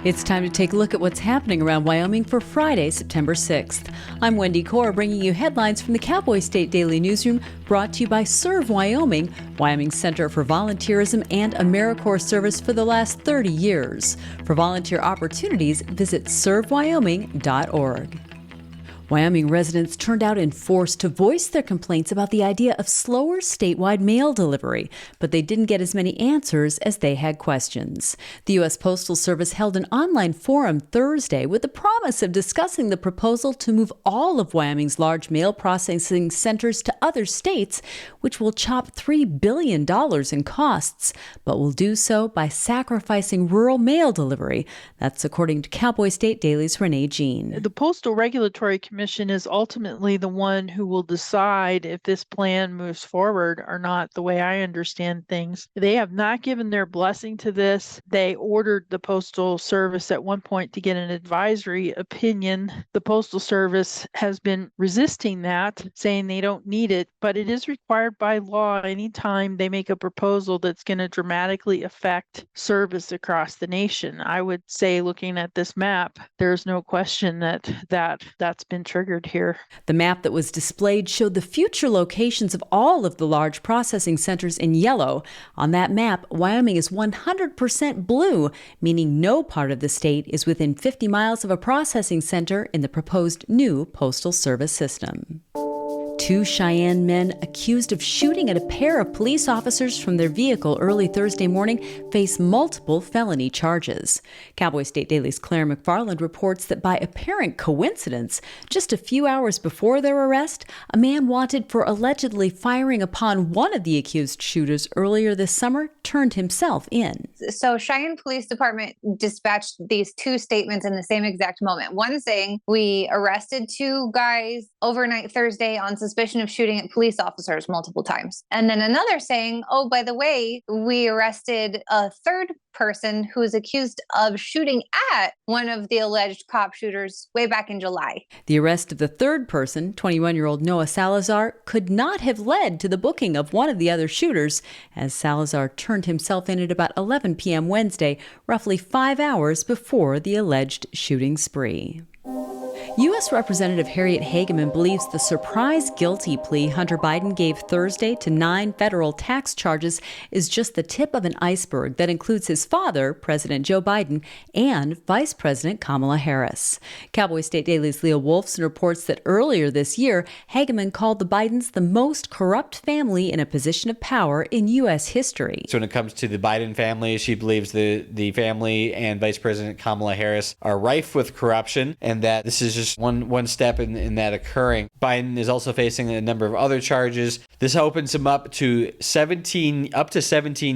It's time to take a look at what's happening around Wyoming for Friday, September 6th. I'm Wendy Corr, bringing you headlines from the Cowboy State Daily newsroom, brought to you by Serve Wyoming, Wyoming's Center for Volunteerism and AmeriCorps service for the last 30 years. For volunteer opportunities, visit servewyoming.org. Wyoming residents turned out in force to voice their complaints about the idea of slower statewide mail delivery, but they didn't get as many answers as they had questions. The U.S. Postal Service held an online forum Thursday with the promise of discussing the proposal to move all of Wyoming's large mail processing centers to other states, which will chop $3 billion in costs, but will do so by sacrificing rural mail delivery. That's according to Cowboy State Daily's Renee Jean. The Postal Regulatory Commission is ultimately the one who will decide if this plan moves forward or not, the way I understand things. They have not given their blessing to this. They ordered the Postal Service at one point to get an advisory opinion. The Postal Service has been resisting that, saying they don't need it, but it is required by law anytime they make a proposal that's going to dramatically affect service across the nation. I would say, looking at this map, there's no question that's been triggered here. The map that was displayed showed the future locations of all of the large processing centers in yellow. On that map, Wyoming is 100% blue, meaning no part of the state is within 50 miles of a processing center in the proposed new Postal Service system. Two Cheyenne men accused of shooting at a pair of police officers from their vehicle early Thursday morning face multiple felony charges. Cowboy State Daily's Claire McFarland reports that by apparent coincidence, just a few hours before their arrest, a man wanted for allegedly firing upon one of the accused shooters earlier this summer turned himself in. So Cheyenne Police Department dispatched these two statements in the same exact moment. One saying, we arrested two guys overnight Thursday on suspicion of shooting at police officers multiple times. And then another saying, oh, by the way, we arrested a third person who is accused of shooting at one of the alleged cop shooters way back in July. The arrest of the third person, 21-year-old Noah Salazar, could not have led to the booking of one of the other shooters, as Salazar turned himself in at about 11 p.m. Wednesday, roughly 5 hours before the alleged shooting spree. U.S. Representative Harriet Hageman believes the surprise guilty plea Hunter Biden gave Thursday to 9 federal tax charges is just the tip of an iceberg that includes his father, President Joe Biden, and Vice President Kamala Harris. Cowboy State Daily's Leah Wolfson reports that earlier this year, Hageman called the Bidens the most corrupt family in a position of power in U.S. history. So when it comes to the Biden family, she believes the family and Vice President Kamala Harris are rife with corruption, and that this is just one step in that occurring. Biden is also facing a number of other charges. This opens him up to 17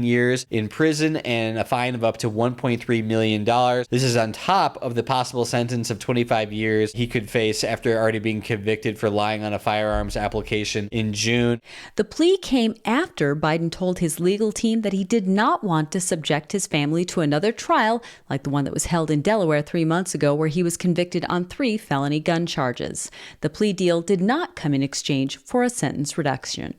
years in prison and a fine of up to $1.3 million. This is on top of the possible sentence of 25 years he could face after already being convicted for lying on a firearms application in June. The plea came after Biden told his legal team that he did not want to subject his family to another trial like the one that was held in Delaware 3 months ago, where he was convicted on 3 felony gun charges. The plea deal did not come in exchange for a sentence reduction.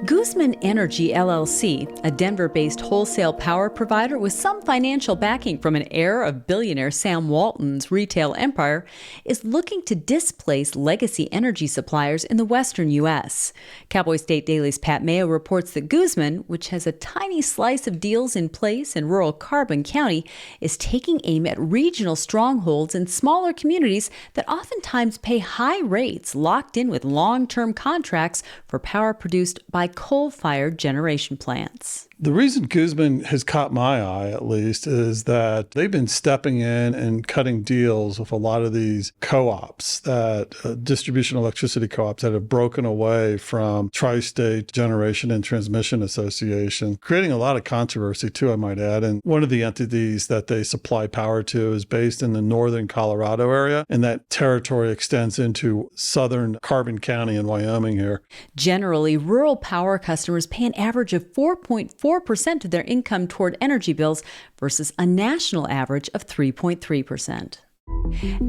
Guzman Energy, LLC, a Denver-based wholesale power provider with some financial backing from an heir of billionaire Sam Walton's retail empire, is looking to displace legacy energy suppliers in the western U.S. Cowboy State Daily's Pat Mayo reports that Guzman, which has a tiny slice of deals in place in rural Carbon County, is taking aim at regional strongholds in smaller communities that oftentimes pay high rates locked in with long-term contracts for power produced by coal-fired generation plants. The reason Guzman has caught my eye, at least, is that they've been stepping in and cutting deals with a lot of these co-ops, that distribution electricity co-ops that have broken away from Tri-State Generation and Transmission Association, creating a lot of controversy too, I might add. And one of the entities that they supply power to is based in the northern Colorado area, and that territory extends into southern Carbon County in Wyoming here. Generally, rural power customers pay an average of 4.4% of their income toward energy bills versus a national average of 3.3%.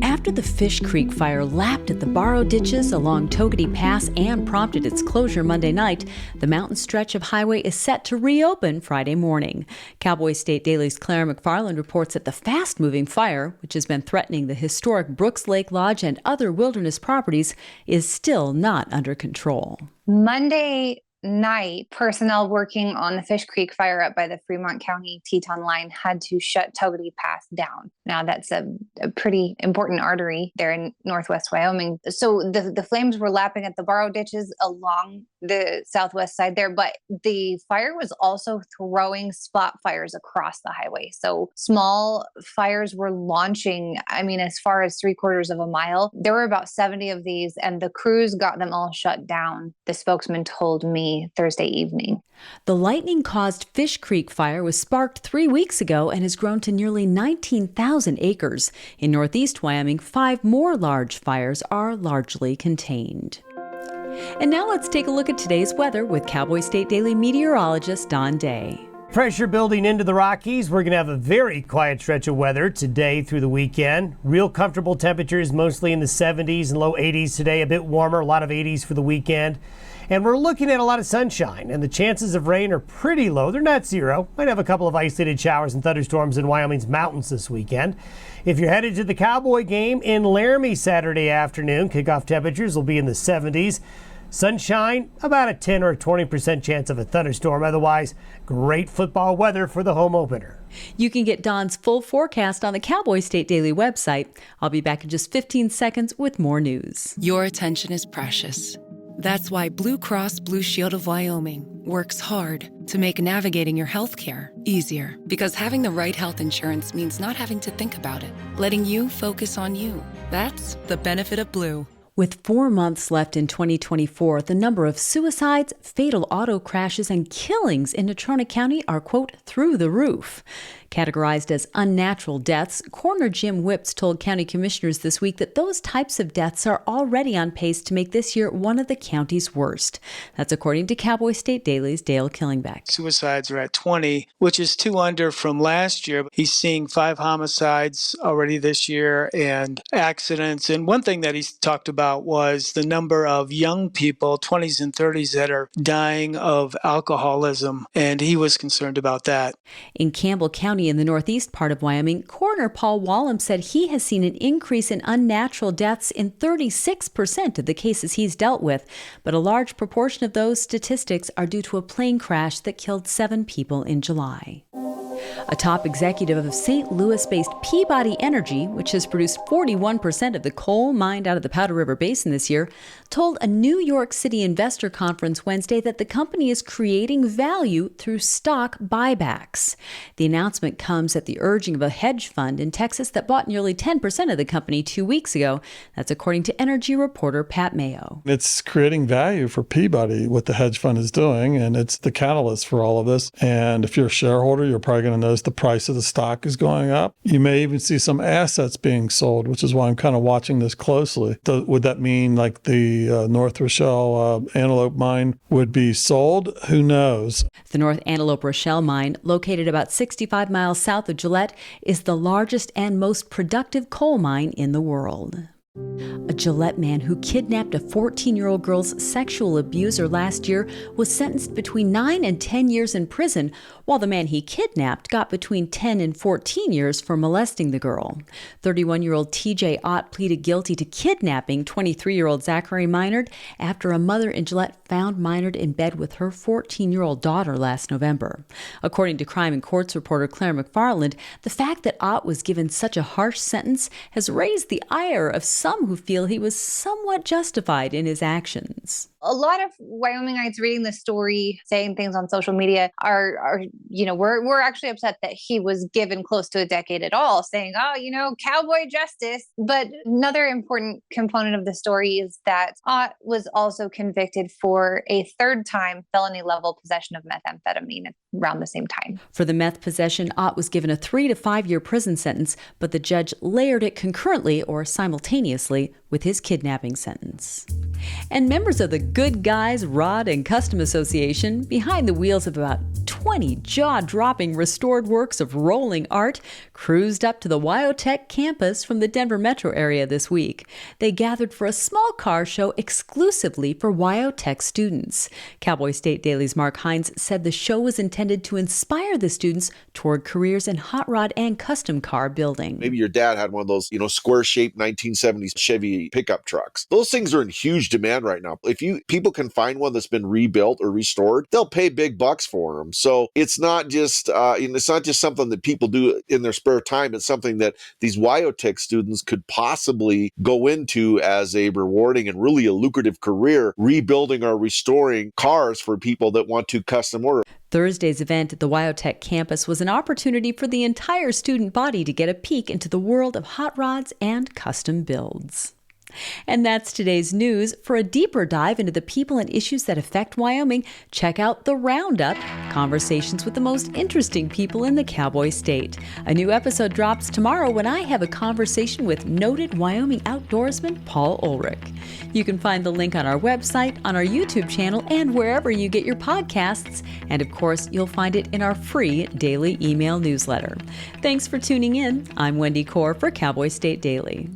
After the Fish Creek fire lapped at the borrow ditches along Togety Pass and prompted its closure Monday night, the mountain stretch of highway is set to reopen Friday morning. Cowboy State Daily's Claire McFarland reports that the fast-moving fire, which has been threatening the historic Brooks Lake Lodge and other wilderness properties, is still not under control. Monday night, personnel working on the Fish Creek fire up by the Fremont County Teton line had to shut Togety Pass down. Now, that's a pretty important artery there in northwest Wyoming. So the flames were lapping at the borrow ditches along the southwest side there, but the fire was also throwing spot fires across the highway. So small fires were launching, as far as 3/4 of a mile. There were about 70 of these, and the crews got them all shut down, the spokesman told me Thursday evening. The lightning-caused Fish Creek fire was sparked 3 weeks ago and has grown to nearly 19,000 acres. In northeast Wyoming, 5 more large fires are largely contained. And now let's take a look at today's weather with Cowboy State Daily meteorologist Don Day. Pressure building into the Rockies. We're going to have a very quiet stretch of weather today through the weekend. Real comfortable temperatures, mostly in the 70s and low 80s today. A bit warmer, a lot of 80s for the weekend. And we're looking at a lot of sunshine, and the chances of rain are pretty low. They're not zero. Might have a couple of isolated showers and thunderstorms in Wyoming's mountains this weekend. If you're headed to the Cowboy game in Laramie Saturday afternoon, kickoff temperatures will be in the 70s. Sunshine, about a 10 or 20% chance of a thunderstorm. Otherwise, great football weather for the home opener. You can get Don's full forecast on the Cowboy State Daily website. I'll be back in just 15 seconds with more news. Your attention is precious. That's why Blue Cross Blue Shield of Wyoming works hard to make navigating your health care easier. Because having the right health insurance means not having to think about it, letting you focus on you. That's the benefit of Blue. With 4 months left in 2024, the number of suicides, fatal auto crashes, and killings in Natrona County are, quote, through the roof. Categorized as unnatural deaths, Coroner Jim Whips told county commissioners this week that those types of deaths are already on pace to make this year one of the county's worst. That's according to Cowboy State Daily's Dale Killingbeck. Suicides are at 20, which is 2 under from last year. He's seeing 5 homicides already this year and accidents. And one thing that he talked about was the number of young people, 20s and 30s, that are dying of alcoholism. And he was concerned about that. In Campbell County, in the northeast part of Wyoming, Coroner Paul Wallum said he has seen an increase in unnatural deaths in 36% of the cases he's dealt with, but a large proportion of those statistics are due to a plane crash that killed 7 people in July. A top executive of St. Louis-based Peabody Energy, which has produced 41% of the coal mined out of the Powder River Basin this year, told a New York City investor conference Wednesday that the company is creating value through stock buybacks. The announcement comes at the urging of a hedge fund in Texas that bought nearly 10% of the company 2 weeks ago. That's according to energy reporter Pat Mayo. It's creating value for Peabody, what the hedge fund is doing, and it's the catalyst for all of this. And if you're a shareholder, you're probably going to notice the price of the stock is going up. You may even see some assets being sold, which is why I'm kind of watching this closely. Would that mean like the North Rochelle Antelope mine would be sold? Who knows? The North Antelope Rochelle mine, located about 65 miles south of Gillette, is the largest and most productive coal mine in the world. A Gillette man who kidnapped a 14-year-old girl's sexual abuser last year was sentenced between 9 and 10 years in prison, while the man he kidnapped got between 10 and 14 years for molesting the girl. 31-year-old TJ Ott pleaded guilty to kidnapping 23-year-old Zachary Minard after a mother in Gillette found Minard in bed with her 14-year-old daughter last November. According to Crime and Courts reporter Claire McFarland, the fact that Ott was given such a harsh sentence has raised the ire of some who feel he was somewhat justified in his actions. A lot of Wyomingites reading the story, saying things on social media are we're actually upset that he was given close to a decade at all, saying, Cowboy Justice. But another important component of the story is that Ott was also convicted for a 3rd-time felony-level possession of methamphetamine around the same time. For the meth possession, Ott was given a 3 to 5 year prison sentence, but the judge layered it concurrently or simultaneously with his kidnapping sentence. And members of the Good Guys Rod and Custom Association, behind the wheels of about 20 jaw-dropping restored works of rolling art cruised up to the Wyotech campus from the Denver metro area this week. They gathered for a small car show exclusively for Wyotech students. Cowboy State Daily's Mark Hines said the show was intended to inspire the students toward careers in hot rod and custom car building. Maybe your dad had one of those, square-shaped 1970s Chevy pickup trucks. Those things are in huge demand right now. If people can find one that's been rebuilt or restored, they'll pay big bucks for them. So it's not just something that people do in their spare time. It's something that these Wyotech students could possibly go into as a rewarding and really a lucrative career, rebuilding or restoring cars for people that want to custom order. Thursday's event at the Wyotech campus was an opportunity for the entire student body to get a peek into the world of hot rods and custom builds. And that's today's news. For a deeper dive into the people and issues that affect Wyoming, check out The Roundup, conversations with the most interesting people in the Cowboy State. A new episode drops tomorrow when I have a conversation with noted Wyoming outdoorsman Paul Ulrich. You can find the link on our website, on our YouTube channel, and wherever you get your podcasts. And of course, you'll find it in our free daily email newsletter. Thanks for tuning in. I'm Wendy Corr for Cowboy State Daily.